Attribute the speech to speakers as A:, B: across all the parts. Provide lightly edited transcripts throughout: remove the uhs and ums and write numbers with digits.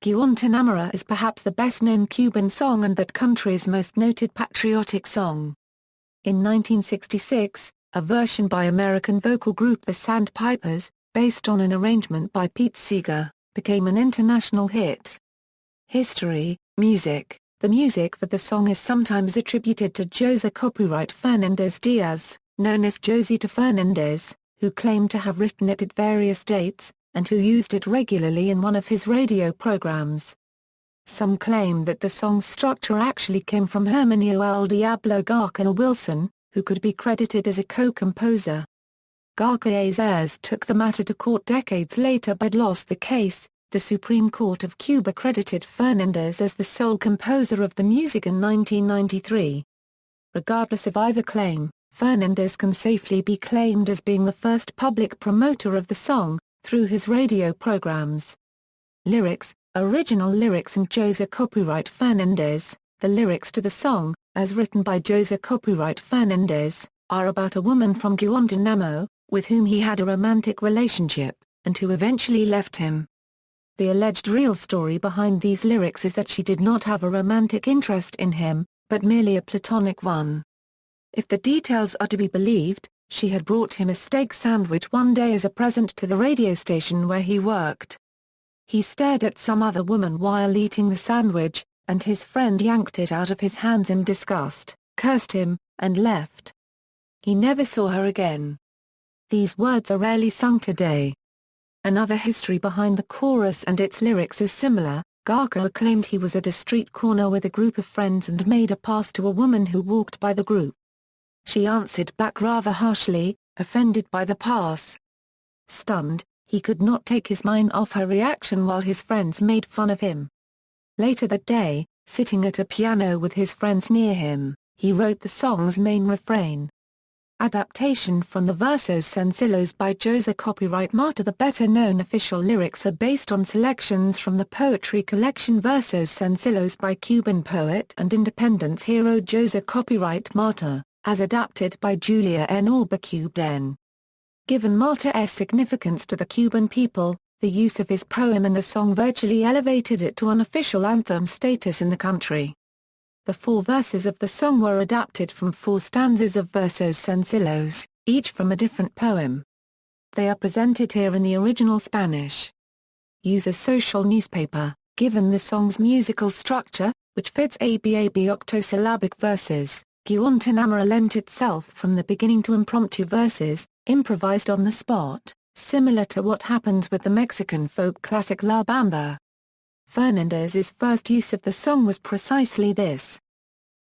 A: Guantanamera is perhaps the best-known Cuban song and that country's most noted patriotic song. In 1966, a version by American vocal group the Sandpipers, based on an arrangement by Pete Seeger, became an international hit. History, music. The music for the song is sometimes attributed to José Copyright Fernández Diaz, known as Josito Fernández, who claimed to have written it at various dates, and who used it regularly in one of his radio programs. Some claim that the song's structure actually came from Herminio El Diablo Garca Wilson, who could be credited as a co-composer. Garca's heirs took the matter to court decades later but lost the case. The Supreme Court of Cuba credited Fernández as the sole composer of the music in 1993. Regardless of either claim, Fernández can safely be claimed as being the first public promoter of the song, through his radio programs. Lyrics, original lyrics and José Copyright Fernández. The lyrics to the song, as written by José Copyright Fernández, are about a woman from Guantánamo, with whom he had a romantic relationship, and who eventually left him. The alleged real story behind these lyrics is that she did not have a romantic interest in him, but merely a platonic one. If the details are to be believed, she had brought him a steak sandwich one day as a present to the radio station where he worked. He stared at some other woman while eating the sandwich, and his friend yanked it out of his hands in disgust, cursed him, and left. He never saw her again. These words are rarely sung today. Another history behind the chorus and its lyrics is similar. Garca claimed he was at a street corner with a group of friends and made a pass to a woman who walked by the group. She answered back rather harshly, offended by the pass. Stunned, he could not take his mind off her reaction while his friends made fun of him. Later that day, sitting at a piano with his friends near him, he wrote the song's main refrain. Adaptation from the Versos Sencillos by José Copyright Marta. The better-known official lyrics are based on selections from the poetry collection Versos Sencillos by Cuban poet and independence hero José Copyright Marta, as adapted by Julia N. Albuquerque. Given Marta's significance to the Cuban people, the use of his poem in the song virtually elevated it to unofficial anthem status in the country. The 4 verses of the song were adapted from 4 stanzas of Versos Sencillos, each from a different poem. They are presented here in the original Spanish. Use a social newspaper. Given the song's musical structure, which fits ABAB octosyllabic verses, Guantanamera lent itself from the beginning to impromptu verses, improvised on the spot, similar to what happens with the Mexican folk classic La Bamba. Fernández's first use of the song was precisely this.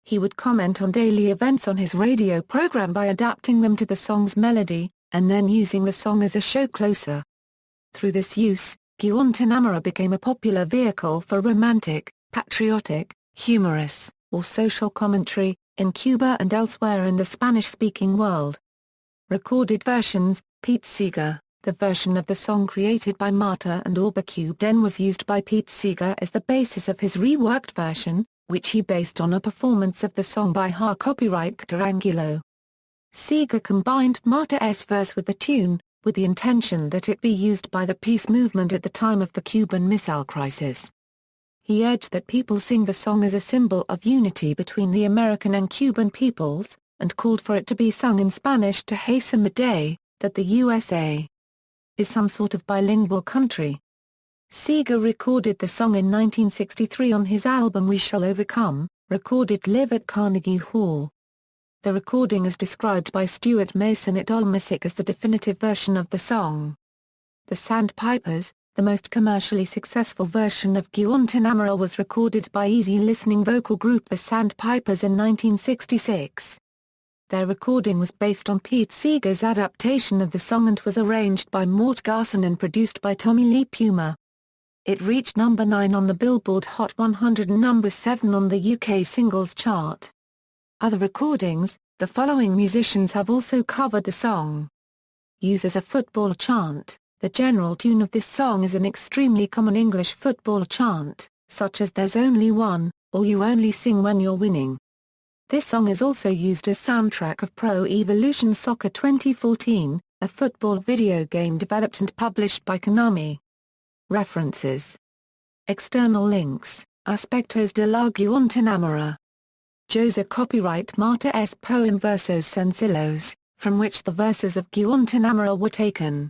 A: He would comment on daily events on his radio program by adapting them to the song's melody, and then using the song as a show closer. Through this use, Guantanamera became a popular vehicle for romantic, patriotic, humorous, or social commentary, in Cuba and elsewhere in the Spanish-speaking world. Recorded versions. Pete Seeger. The version of the song created by Marta and Albuquerque was used by Pete Seeger as the basis of his reworked version, which he based on a performance of the song by her copyright Angulo. Seeger combined Marta's verse with the tune, with the intention that it be used by the peace movement at the time of the Cuban Missile Crisis. He urged that people sing the song as a symbol of unity between the American and Cuban peoples, and called for it to be sung in Spanish to hasten the day that the USA is some sort of bilingual country. Seeger recorded the song in 1963 on his album We Shall Overcome, recorded live at Carnegie Hall. The recording is described by Stuart Mason at AllMusic as the definitive version of the song. The Sandpipers, the most commercially successful version of Guantanamera, was recorded by easy-listening vocal group the Sandpipers in 1966. Their recording was based on Pete Seeger's adaptation of the song and was arranged by Mort Garson and produced by Tommy Lee Puma. It reached number 9 on the Billboard Hot 100 and number 7 on the UK singles chart. Other recordings. The following musicians have also covered the song. Used as a football chant. The general tune of this song is an extremely common English football chant, such as "There's Only One," or "You Only Sing When You're Winning." This song is also used as soundtrack of Pro Evolution Soccer 2014, a football video game developed and published by Konami. References External links: Aspectos de la Guantanamera. Josa copyright Marta S. poem Versos Sencillos, from which the verses of Guantanamera were taken.